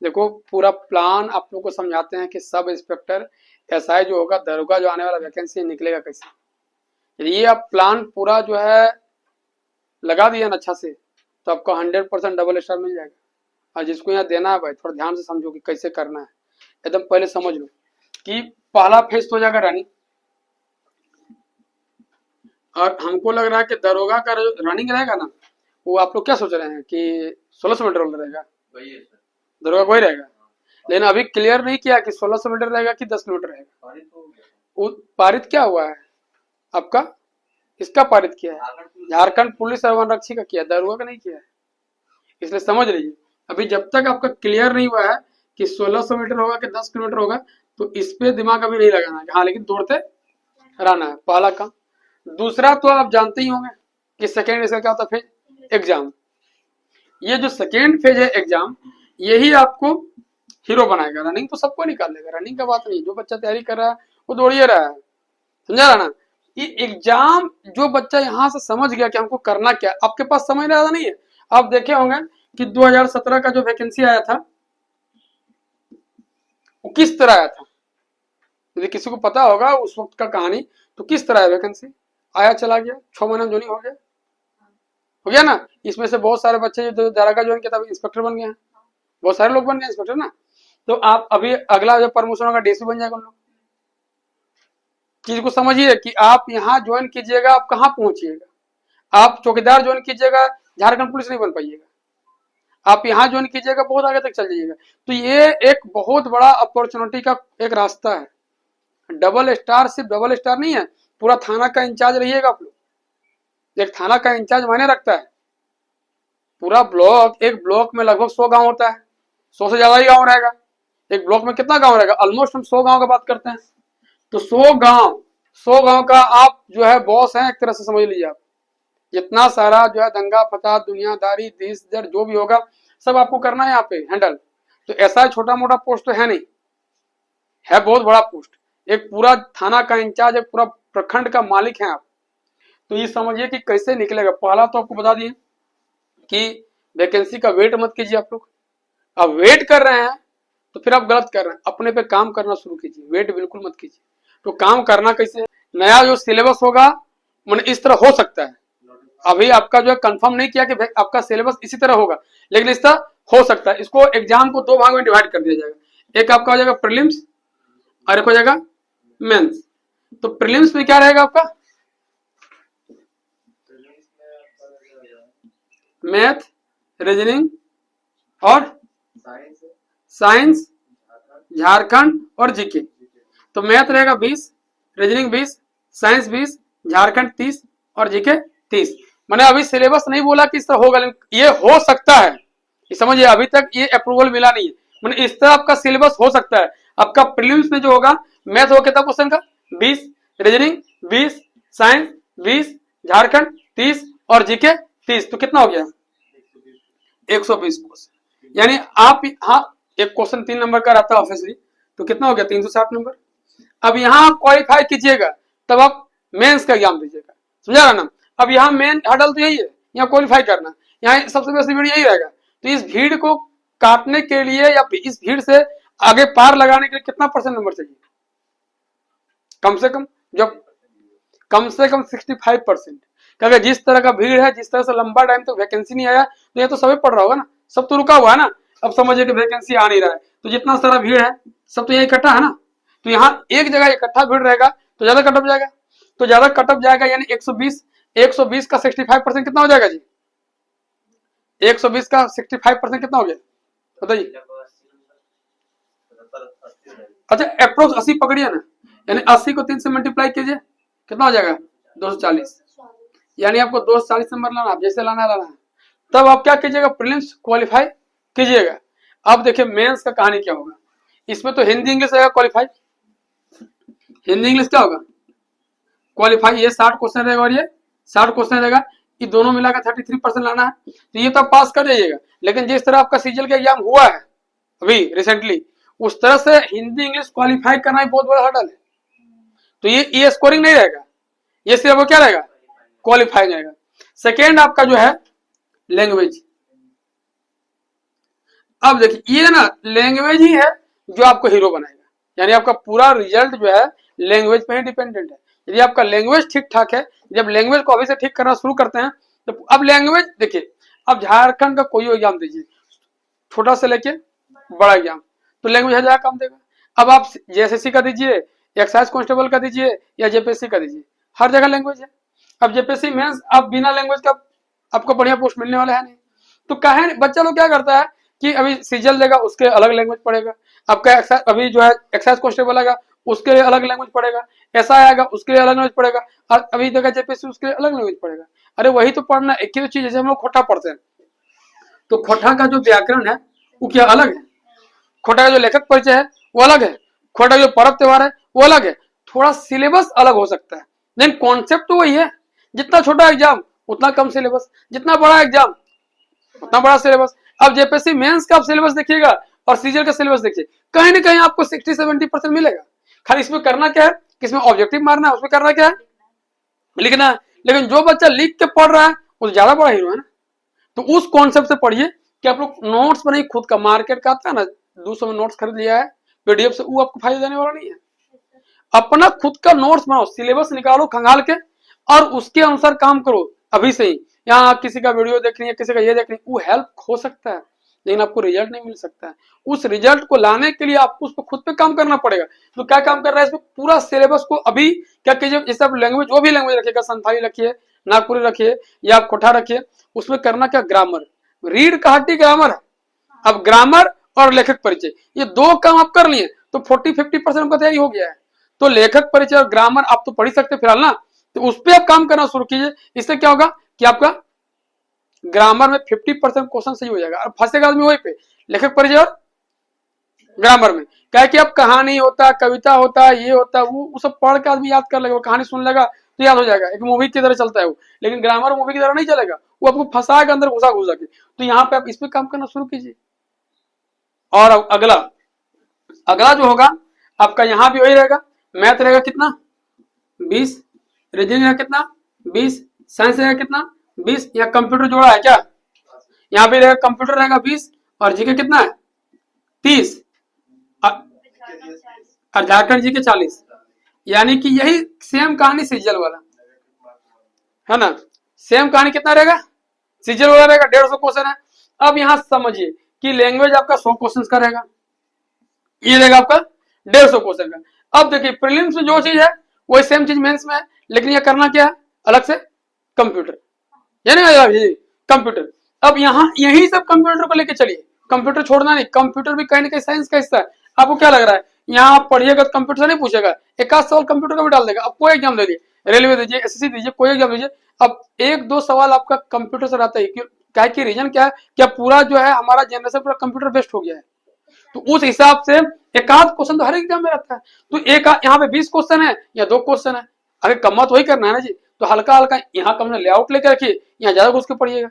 देखो पूरा प्लान आप लोग को समझाते हैं कि सब इंस्पेक्टर एसआई जो होगा, दरोगा जो आने वाला वैकेंसी निकलेगा कैसे। यदि ये आप प्लान पूरा जो है लगा दिया ना अच्छा से, तो आपको 100% डबल स्टार मिल जाएगा। और जिसको यहाँ देना है भाई, थोड़ा ध्यान से समझो कि कैसे करना है, एकदम पहले समझ लो कि पहला फेज तो हो जाएगा रनिंग। और हमको लग रहा है कि दरोगा का जो रनिंग रहेगा ना, वो आप लोग क्या सोच रहे हैं कि 1600 मीटर वाला रहेगा, दरोगा कोई रहेगा। लेकिन अभी क्लियर नहीं किया कि 1600 मीटर रहेगा कि 10 किलोमीटर रहेगा। वो पारित क्या हुआ है आपका, इसका पारित किया है झारखंड पुलिस और वनरक्षी का किया, दरोगा का नहीं किया है। इसलिए समझ लीजिए, अभी जब तक आपका क्लियर नहीं हुआ है कि 1600 मीटर होगा कि 10 किलोमीटर होगा, तो इस पे दिमाग अभी नहीं लगाना है। हाँ, लेकिन दौड़ते रहना है, पहला काम। दूसरा तो आप जानते ही होंगे कि सेकेंड इसका क्या होता है, फेज एग्जाम। ये जो सेकेंड फेज है एग्जाम, यही आपको हीरो बनाएगा। रनिंग तो सबको निकाल लेगा, रनिंग का बात नहीं। जो बच्चा तैयारी कर रहा है वो दौड़िए रहा है, समझा रहा ना। ये एग्जाम जो बच्चा यहाँ से समझ गया कि हमको करना क्या, आपके पास समझ रहा नहीं है। आप देखे होंगे कि 2017 का जो वैकेंसी आया था वो किस तरह आया था, यदि किसी को पता होगा उस वक्त का कहानी, तो किस तरह है वैकेंसी आया चला गया, 6 महीना ज्वाइनिंग हो गया ना। इसमें से बहुत सारे बच्चे जो दरोगा ज्वाइन किया था इंस्पेक्टर बन गए हैं, बहुत सारे लोग बन गए इंस्पेक्टर ना। तो आप अभी अगला जो प्रमोशन होगा डीसी बन जाएगा उन लोग। चीज को समझिए कि आप यहाँ ज्वाइन कीजिएगा, आप कहाँ पहुंचिएगा। आप चौकीदार ज्वाइन कीजिएगा, झारखंड पुलिस नहीं बन पाइएगा। आप यहाँ ज्वाइन कीजिएगा, बहुत आगे तक चल जाइएगा। तो ये एक बहुत बड़ा अपॉर्चुनिटी का एक रास्ता है। डबल स्टार सिर्फ डबल स्टार नहीं है, पूरा थाना का इंचार्ज रहिएगा आप लोग। एक थाना का इंचार्ज मायने रखता है। पूरा ब्लॉक, एक ब्लॉक में लगभग 100 गांव होता है, 100 से ज्यादा ही गांव रहेगा। एक ब्लॉक में कितना गांव रहेगा, ऑलमोस्ट हम 100 गांव की बात करते हैं। तो 100 गांव का आप जो है बॉस हैं, एक तरह से समझ लीजिए। आप जितना सारा जो है दंगा फसाद दुनियादारी देश दर जो भी होगा, सब आपको करना है यहाँ पे हैंडल। तो ऐसा छोटा मोटा पोस्ट तो है नहीं, है बहुत बड़ा पोस्ट। एक पूरा थाना का इंचार्ज, एक पूरा प्रखंड का मालिक है आप। तो ये समझिए कि कैसे निकलेगा। पहला तो आपको बता दिए कि वैकेंसी का वेट मत कीजिए आप लोग। अब वेट कर रहे हैं तो फिर आप गलत कर रहे हैं, अपने पे काम करना शुरू कीजिए, वेट बिल्कुल मत कीजिए। तो काम करना कैसे है, नया जो सिलेबस होगा मैंने इस तरह हो सकता है, अभी आपका जो है कंफर्म नहीं किया कि आपका सिलेबस इसी तरह होगा, लेकिन इस तरह हो सकता है। इसको एग्जाम को 2 भाग में डिवाइड कर दिया जाएगा। एक आपका हो जाएगा प्रीलिम्स और एक हो जाएगा मेंस। तो प्रीलिम्स में क्या रहेगा आपका, मैथ, रीजनिंग और साइंस, झारखंड और जीके। तो मैथ रहेगा 20, रीजनिंग 20, साइंस 20, झारखंड 30 और जीके 30। मैंने अभी सिलेबस नहीं बोला कि इस तरह होगा, ये हो सकता है। ये समझिए, अभी तक ये अप्रूवल मिला नहीं है। मैंने इस तरह आपका सिलेबस हो सकता है। आपका प्रीलिम्स में जो होगा, मैथ होगा कितना क्वेश्चन का 20, रीजनिंग 20, साइंस 20, झारखंड 30 और जीके 30। तो कितना हो गया 120 क्वेश्चन। यानी आप, हाँ, एक क्वेश्चन 3 नंबर का रहता है ऑब्वियसली, तो कितना हो गया 360 नंबर। अब यहाँ आप क्वालिफाई कीजिएगा तब आप मेंस का एग्जाम दीजिएगा, समझा ना। अब यहाँ मेन हडल तो यही है, यहाँ क्वालिफाई करना, यहाँ सबसे बेस्ट भीड़ यही रहेगा। तो इस भीड़ को काटने के लिए या इस भीड़ से आगे पार लगाने के लिए कितना % नंबर चाहिए, कम से कम, जब कम से कम 65%। क्योंकि जिस तरह का भीड़ है, जिस तरह से लंबा टाइम तक वैकेंसी नहीं आया, तो ये तो सभी पढ़ रहा होगा ना, सब तो रुका हुआ है ना। अब समझिए कि वैकेंसी आ नहीं रहा है, तो जितना सारा भीड़ है सब तो यहाँ इकट्ठा है ना। तो यहाँ एक जगह इकट्ठा भीड़ रहेगा तो ज्यादा कटअप जाएगा, तो ज्यादा कटअप जाएगा। यानी 120 का 65% कितना हो जाएगा जी, 120 का 65% कितना हो गया बताइए। अच्छा, अप्रोक्स 80 पकड़िए ना, यानी 80 को 3 से मल्टीप्लाई कीजिए, कितना हो जाएगा 240। यानी आपको 240 नंबर लाना, आप जैसे लाना है। तब आप क्या कीजिएगा, प्रीलिम्स क्वालिफाई कीजिएगा। अब देखिए मेंस का कहानी क्या होगा। इसमें तो हिंदी इंग्लिश रहेगा क्वालिफाई, हिंदी इंग्लिश क्या होगा क्वालिफाई। ये 60 क्वेश्चन रहेगा और ये 60 क्वेश्चन रहेगा, ये दोनों मिलाकर 33% लाना है। तो ये तो आप पास कर जाइएगा। लेकिन जिस तरह आपका सीजीएल का एग्जाम हुआ है अभी रिसेंटली, उस तरह से हिंदी इंग्लिश क्वालिफाई करना ही बहुत बड़ा हर्डल है। तो ये स्कोरिंग नहीं रहेगा, ये सिर्फ वो क्या रहेगा, क्वालिफाई रहेगा। सेकेंड आपका जो है लैंग्वेज। अब देखिए ये ना लैंग्वेज ही है जो आपको हीरो बनाएगा, यानी आपका पूरा रिजल्ट जो है लैंग्वेज पे ही डिपेंडेंट है। यदि आपका लैंग्वेज ठीक ठाक है, जब लैंग्वेज को अभी से ठीक करना शुरू करते हैं तो अब लैंग्वेज देखिए, अब झारखंड का कोई एग्जाम दीजिए, छोटा से लेके बड़ा एग्जाम, तो लैंग्वेज हर जगह काम देगा। अब आप जेएसएससी का दीजिए, एक्साइज कांस्टेबल का दीजिए या जेपीएससी का दीजिए, हर जगह लैंग्वेज है। अब जेपीएससी मेंस अब बिना लैंग्वेज का आपको बढ़िया पोस्ट मिलने वाला है नहीं। तो कहे बच्चा लोग क्या करता है कि अभी सीजल देगा उसके अलग लैंग्वेज पड़ेगा, आपका अभी जो है एक्साइज कांस्टेबल आएगा उसके लिए अलग लैंग्वेज पड़ेगा, ऐसा आएगा उसके लिए अलग लैंग्वेज पड़ेगा, और अभी देगा जेपीएससी उसके लिए अलग लैंग्वेज पड़ेगा। अरे वही तो पढ़ना, एक ही तो चीज, जैसे हम लोग खोटा पढ़ते हैं तो खोटा का जो व्याकरण है वो क्या अलग है, खोटा का जो लेखक परिचय है वो अलग है, खोटा का जो पर्व त्योहार है वो अलग है, थोड़ा सिलेबस अलग हो सकता है, लेकिन कॉन्सेप्ट तो वही है। जितना छोटा एग्जाम उतना कम सिलेबस, जितना बड़ा एग्जाम उतना बड़ा सिलेबस। अब जेपीएससी मेंस का आप सिलेबस देखिएगा और सीजल का सिलेबस देखिए, कहीं ना कहीं आपको 60-70% मिलेगा। खाली इसमें करना क्या है कि इसमें ऑब्जेक्टिव मारना है, उसमें करना क्या है लिखना है। लेकिन जो बच्चा लिख के पढ़ रहा है वो ज्यादा बड़ा हीरो है ना। तो उस कॉन्सेप्ट से पढ़िए कि आप लोग नोट्स बनाइए खुद का, मार्केट का आता है ना 200 में नोट्स खरीद लिया है पीडीएफ से, वो आपको फायदा देने वाला नहीं है। अपना खुद का नोट्स बनाओ, सिलेबस निकालो खंगाल के और उसके अनुसार काम करो अभी से ही। यहाँ आप किसी का वीडियो देख रही है, किसी का ये देख रही है, वो हेल्प हो सकता है लेकिन आपको रिजल्ट नहीं मिल सकता है। उस रिजल्ट को लाने के लिए आपको उस पर खुद पे काम करना पड़ेगा। तो क्या काम कर रहा है, इसमें पूरा सिलेबस को अभी क्या कीजिए, जैसे आप लैंग्वेज जो भी लैंग्वेज रखिएगा, संथाली रखिए, नागपुरी रखिए या आप कोठा रखिए, उसमें करना क्या, ग्रामर, रीड कहाटी ग्रामर है। अब ग्रामर और लेखक परिचय ये दो काम आप कर लिए तो 40-50% का तैयारी हो गया है। तो लेखक परिचय और ग्रामर आप तो पढ़ ही सकते फिलहाल ना, तो उस पर आप काम करना शुरू कीजिए। इससे क्या होगा कि आपका ग्रामर में 50% क्वेश्चन सही हो जाएगा और फंसेगा आदमी वहीं पे, लेखक परिचय और ग्रामर में। क्या है कि अब कहानी होता, कविता होता, ये होता, वो सब पढ़ के आदमी याद कर लेगा, वो कहानी सुन लेगा तो याद हो जाएगा, एक मूवी की तरह चलता है वो। लेकिन ग्रामर मूवी की तरह नहीं चलेगा, वो आपको फंसाएगा अंदर घुसा घुसा के। तो यहाँ पे आप इस पे काम करना शुरू कीजिए। और अगला अगला जो होगा आपका यहाँ भी वही रहेगा, मैथ रहेगा कितना 20, रीजनिंग रहेगा कितना 20, साइंस रहेगा कितना 20, या कंप्यूटर जोड़ा है क्या, यहाँ पे रहेगा कंप्यूटर रहेगा 20 और जीके कितना है 30 और झारखंड जी के 40। यानी कि यही सेम कहानी सीजल वाला है ना, सेम कहानी कितना रहेगा सीजल वाला रहेगा 150 क्वेश्चन है। अब यहाँ समझिए कि लैंग्वेज आपका 100 क्वेश्चन का रहेगा, ये रहेगा आपका 150 क्वेश्चन का। अब देखिए प्रीलिम्स में जो चीज है वही सेम चीज मेंस में है, लेकिन ये करना क्या है अलग से कंप्यूटर, यानी कंप्यूटर। अब यहाँ यही सब कंप्यूटर को लेके चलिए, कंप्यूटर छोड़ना नहीं, कंप्यूटर भी कहीं ना कहीं साइंस का हिस्सा है। आपको क्या लग रहा है यहाँ आप पढ़िएगा तो कंप्यूटर से नहीं पूछेगा, एक आध सवाल कंप्यूटर का भी डाल देगा। अब कोई एग्जाम दे दीजिए, रेलवे दीजिए, एसएससी दीजिए, कोई एग्जाम दीजिए, अब एक दो सवाल आपका कंप्यूटर से रहता है। क्या कि रीजन क्या है, क्या पूरा जो है हमारा जनरेशन पूरा कंप्यूटर बेस्ड हो गया है, तो उस हिसाब से एक आध क्वेश्चन तो हर एग्जाम में रहता है। तो एक यहाँ पे 20 क्वेश्चन है या 2 क्वेश्चन है, अगर कम तो वही करना है ना जी, तो हल्का हल्का यहाँ कम लेआउट लेकर रखिए, यहाँ ज्यादा घुस के पढ़िएगा।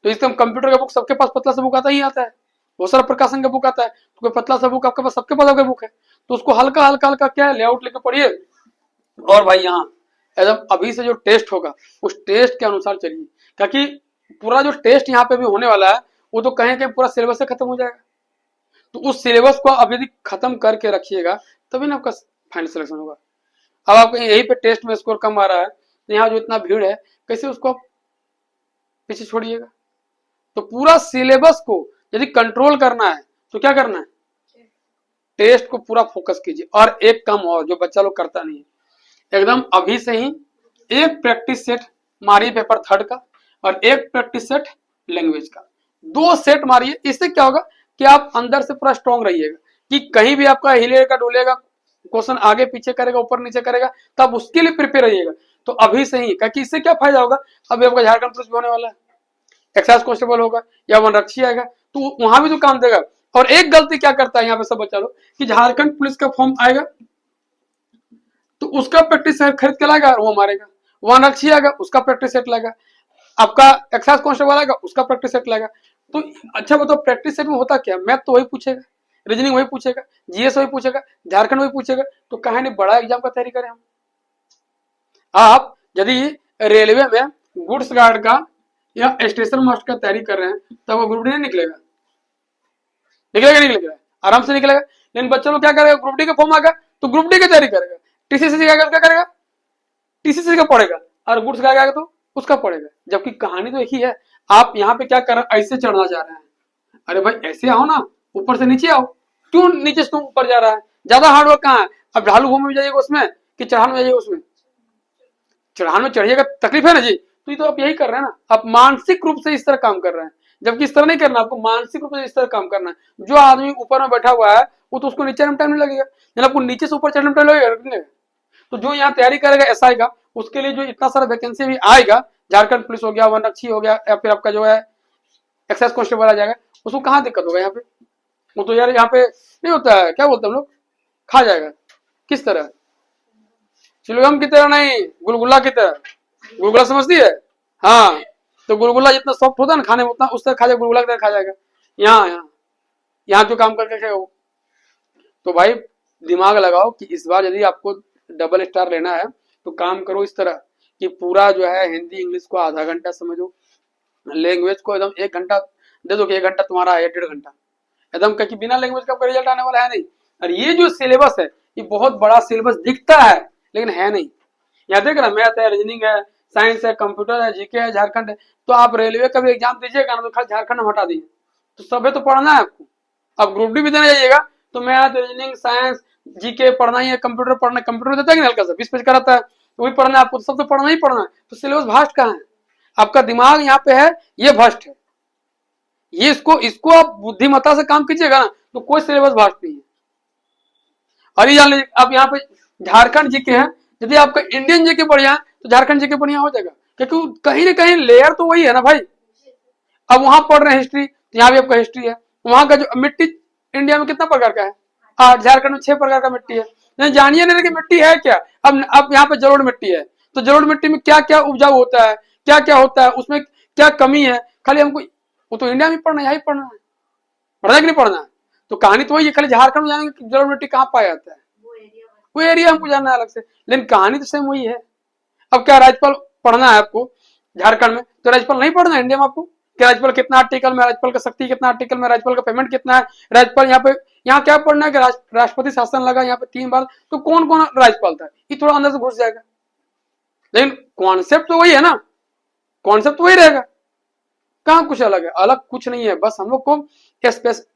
तो इसका कंप्यूटर का बुक सबके पास पतला सा बुक आता ही आता है, बहुत सारा प्रकाशन का बुक आता है, तो कोई पतला सा बुक आपके पास सबके पास आपका बुक है, तो उसको हल्का हल्का हल्का क्या है लेआउट लेकर पढ़िए। और भाई यहाँ एकदम अभी से जो टेस्ट होगा उस टेस्ट के अनुसार चलिए, ताकि पूरा जो टेस्ट यहाँ पे भी होने वाला है वो तो कहीं कहीं पूरा सिलेबस से खत्म हो जाएगा। तो उस सिलेबस को अब यदि खत्म करके रखिएगा तभी ना आपका फाइनल सिलेक्शन होगा। अब आपको यहीं पे टेस्ट में स्कोर कम आ रहा है, तो यहाँ जो इतना भीड़ है कैसे उसको आप पीछे छोड़िएगा। तो पूरा सिलेबस को यदि कंट्रोल करना है तो क्या करना है, टेस्ट को पूरा फोकस कीजिए। और एक काम और जो बच्चा लोग करता नहीं है, एकदम अभी से ही एक प्रैक्टिस सेट मारिए पेपर थर्ड का और एक प्रैक्टिस सेट लैंग्वेज का, 2 सेट मारिए। इससे क्या होगा कि आप अंदर से पूरा स्ट्रॉन्ग रहिएगा कि कहीं भी आपका हिलेगा डुलेगा, क्वेश्चन आगे पीछे करेगा ऊपर नीचे करेगा, तो आप उसके लिए प्रिपेयर रहिएगा। तो अभी से ही, क्योंकि इससे क्या फायदा होगा, अभी आपका झारखंड पुलिस भी होने वाला है, एक्साइज कांस्टेबल होगा या वनरक्षी आएगा, तो वहां भी तो काम देगा। और एक गलती क्या करता है यहाँ पे सब बच्चा लोग कि झारखंड पुलिस का फॉर्म आएगा तो उसका प्रैक्टिस सेट खरीद के लाएगा और वो मारेगा, वनरक्षी आएगा उसका प्रैक्टिस सेट लाएगा, आपका एक्साइज कांस्टेबल आएगा उसका प्रैक्टिस सेट लाएगा। तो अच्छा बताओ प्रैक्टिस सेट में होता क्या, मैथ तो वही पूछेगा, रीजनिंग वही पूछेगा, जीएस वही पूछेगा, झारखंड वही पूछेगा, तो कहा नहीं बड़ा एग्जाम का तैयारी करें हम। आप यदि रेलवे में गुड्स गार्ड का या स्टेशन मास्टर का तैयारी कर रहे हैं तब वो ग्रुप डी नहीं निकलेगा, निकलेगा नहीं निकलेगा, आराम से निकलेगा। लेकिन बच्चों लोग क्या करेगा, ग्रुप डी का फॉर्म आ गया तो ग्रुप डी की तैयारी करेगा, टीसीएस क्या करेगा, टीसीएस का पढ़ेगा, और गुड्स का गया तो उसका पढ़ेगा। जबकि कहानी तो एक ही है। आप यहाँ पे क्या कर रहे हैं, ऐसे चढ़ना चाह रहे हैं, अरे भाई ऐसे आओ ना, ऊपर से नीचे आओ, क्यों नीचे से तुम ऊपर जा रहा है, ज्यादा हार्डवर्क कहाँ है। अब ढालू भूमि में जाइएगा उसमें कि चढ़ान में जाइएगा उसमें, चढ़ान में चढ़िएगा तकलीफ है ना जी। तो आप यही कर रहे हैं ना, आप मानसिक रूप से इस तरह काम कर रहे हैं, जबकि इस तरह नहीं करना, आपको मानसिक रूप से इस तरह काम करना है। जो आदमी ऊपर में बैठा हुआ है वो तो उसको नीचे में टाइम नहीं लगेगा, यानी आपको नीचे से ऊपर चढ़ने में टाइम लगेगा। तो जो यहाँ तैयारी करेगा एसआई का, उसके लिए जो इतना सारा वैकेंसी भी आएगा, झारखंड पुलिस हो गया, वनरक्षी हो गया, या फिर आपका जो है एक्साइज कांस्टेबल आ जाएगा, उसको कहाँ दिक्कत होगा यहाँ पे। वो तो यार यहाँ पे नहीं होता है, क्या बोलते हैं हम लोग, खा जाएगा। किस तरह, चिलगम की तरह नहीं, गुलगुला की तरह। गुलगुला समझती है, हाँ, तो गुलगुला जितना सॉफ्ट होता है ना खाने में, उतना उस तरह खा जाएगा, गुलगुला की तरह खा जाएगा। यहाँ जो काम करके खाएगा वो। तो भाई दिमाग लगाओ कि इस बार यदि आपको डबल स्टार लेना है तो काम करो इस तरह कि पूरा जो है हिंदी इंग्लिश को आधा घंटा समझो, लैंग्वेज को एकदम 1 घंटा दे दो कि 1 घंटा तुम्हारा है, 1.5 घंटा एकदम, क्योंकि बिना लैंग्वेज का रिजल्ट आने वाला है नहीं। और ये जो सिलेबस है ये बहुत बड़ा सिलेबस दिखता है लेकिन है नहीं। यहाँ देख रहा, मैथ है, रीजनिंग है, साइंस है, कंप्यूटर है, जीके है, झारखंड है। तो आप रेलवे का भी एग्जाम दीजिएगा ना तो खाली झारखंड में हटा दिए, तो सभी तो पढ़ना है आपको। अब ग्रुप डी भी देने जाइएगा तो मैथ, रीजनिंग, साइंस, जीके पढ़ना ही है, कंप्यूटर पढ़ना, कंप्यूटर देता है कि हल्का सा 20 पेज कराता है, तो वही पढ़ना है आपको, सब तो पढ़ना ही पढ़ना है। तो सिलेबस भास्ट कहाँ है, आपका दिमाग यहाँ पे है, ये भ्रष्ट है। ये इसको आप बुद्धिमत्ता से काम कीजिएगा ना तो कोई सिलेबस भास्ट नहीं है। और ये जान लीजिए, आप यहाँ पे झारखंड जीके है, यदि आपका इंडियन जीके बढ़िया है तो झारखंड जीके बढ़िया हो जाएगा, क्योंकि कहीं ना कहीं लेयर तो वही है ना भाई। अब वहां पढ़ रहे हैं हिस्ट्री, यहाँ भी आपका हिस्ट्री है, वहां का जो मिट्टी इंडिया में कितना प्रकार का है, झारखंड में 6 प्रकार का मिट्टी है। नहीं जानिए नहीं कि मिट्टी है क्या। अब यहाँ पे जलोढ़ मिट्टी है, तो जलोढ़ मिट्टी में क्या क्या उपजाऊ होता है, क्या क्या होता है, उसमें क्या कमी है, खाली हमको वो तो इंडिया में पढ़ना है, यहाँ पढ़ना है, पढ़ना है कि नहीं पढ़ना है। तो कहानी तो वही है, खाली झारखंड में जानेंगे कि जलोढ़ मिट्टी कहाँ पाया जाता है, वो एरिया हमको जानना है अलग से, लेकिन कहानी तो सेम वही है। अब क्या राज्यपाल पढ़ना है आपको झारखंड में, तो राज्यपाल नहीं पढ़ना है इंडिया में आपको, कि राज्यपाल कितना आर्टिकल में, राज्यपाल का शक्ति कितना आर्टिकल में, राज्यपाल का पेमेंट कितना है, राज्यपाल यहाँ पे, यहाँ क्या पढ़ना है कि राष्ट्रपति शासन लगा यहाँ पे 3 बार, तो कौन कौन राज्यपाल था, ये थोड़ा अंदर से घुस जाएगा। लेकिन कॉन्सेप्ट तो वही है ना, कॉन्सेप्ट तो वही रहेगा, कहाँ कुछ अलग है, अलग कुछ नहीं है। बस हम लोग को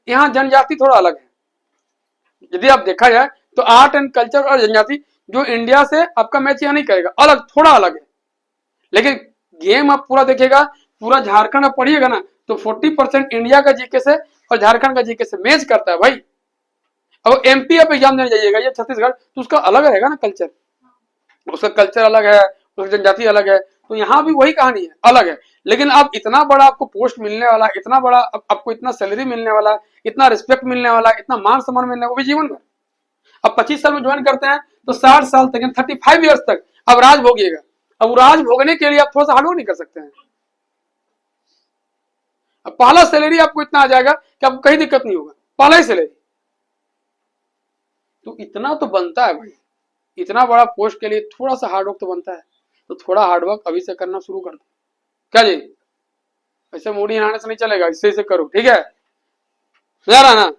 यहाँ जनजाति थोड़ा अलग है। यदि आप देखा जाए तो आर्ट एंड कल्चर और जनजाति जो इंडिया से आपका मैच यहाँ नहीं करेगा, अलग थोड़ा अलग है। लेकिन गेम आप पूरा देखिएगा, पूरा झारखंड आप पढ़िएगा ना तो 40% इंडिया का जीके से और झारखंड का जीके से मैच करता है भाई। अब एमपी आप एग्जाम देने जाइएगा, ये छत्तीसगढ़, तो उसका अलग रहेगा ना कल्चर, उसका कल्चर अलग है, उसकी जनजाति अलग है। तो यहाँ भी वही कहानी है, अलग है। लेकिन अब इतना बड़ा आपको पोस्ट मिलने वाला, इतना बड़ा आपको इतना सैलरी मिलने वाला, इतना रिस्पेक्ट मिलने वाला, इतना मान सम्मान मिलने वाला, वो भी जीवन भर। अब 25 साल में ज्वाइन करते हैं तो 60 साल तक, 35 ईयर्स तक अब राज भोगिएगा। अब राज भोगने के लिए आप थोड़ा सा हार्डवर्क नहीं कर सकते हैं। अब पहला सैलरी आपको इतना आ जाएगा कि आपको कहीं दिक्कत नहीं होगा, पहला ही सैलरी। तो इतना तो बनता है भाई, इतना बड़ा पोस्ट के लिए थोड़ा सा हार्डवर्क तो बनता है। तो थोड़ा हार्डवर्क अभी से करना शुरू कर दो, क्या जी, ऐसे मूडी हिलाने से नहीं चलेगा, इससे करो, ठीक है, समझ रहा ना।